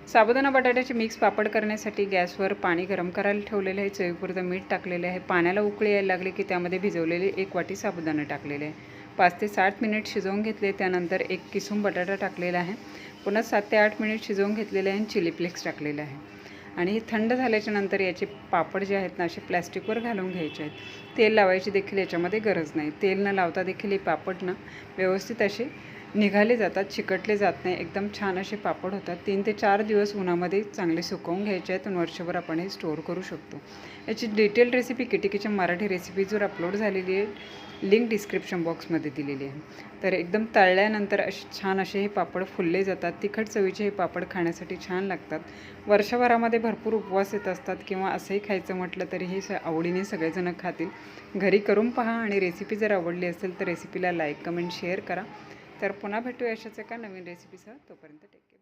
साबुदाणा बटाट्याचे मिक्स पापड करण्यासाठी गॅसवर पाणी गरम करायला ठेवलेले आहे. चवीपुरतं मीठ टाकलेले आहे. पाण्याला उकळी यायला लागली की त्यामध्ये भिजवलेले 1 वाटी साबुदाणा टाकलेले आहे. 5 ते 7 मिनिट शिजवून घेतले. त्यानंतर 1 किसून बटाटा टाकलेला आहे. पुन्हा 7 ते 8 मिनिट शिजवून घेतलेले आहे आणि चिली फ्लेक्स टाकलेले आहे. आणि हे थंड झाल्याच्या नंतर याचे पापड जे आहेत ना असे प्लॅस्टिकवर घालून घ्यायचे आहेत. तेल लावायची देखील याच्यामध्ये गरज नाही. तेल न लावता देखील हे पापड ना व्यवस्थित असे निघाले जातात, चिकटले जात नाही. एकदम छान असे पापड होतात. 3 ते 4 दिवस उन्हामध्ये चांगले सुकवून घ्यायचे आहेत आणि वर्षभर आपण हे स्टोअर करू शकतो. याची detail recipe Kitty Kitchen Marathi रेसिपीजवर अपलोड झालेली आहे. लिंक डिस्क्रिप्शन बॉक्समध्ये दिलेली आहे. तर एकदम तळल्यानंतर छान असे हे पापड फुलले जातात. तिखट चवीचे हे पापड खाण्यासाठी छान लागतात. वर्षभरामध्ये भरपूर उपवास येत असतात किंवा असंही खायचं म्हटलं तरी हे आवडीने सगळेजण खातील. घरी करून पहा आणि रेसिपी जर आवडली असेल तर रेसिपीला लाईक, कमेंट, शेअर करा. तर पुन्हा भेटूया अशाच एका नवीन रेसिपीसह. तोपर्यंत टेक केअर.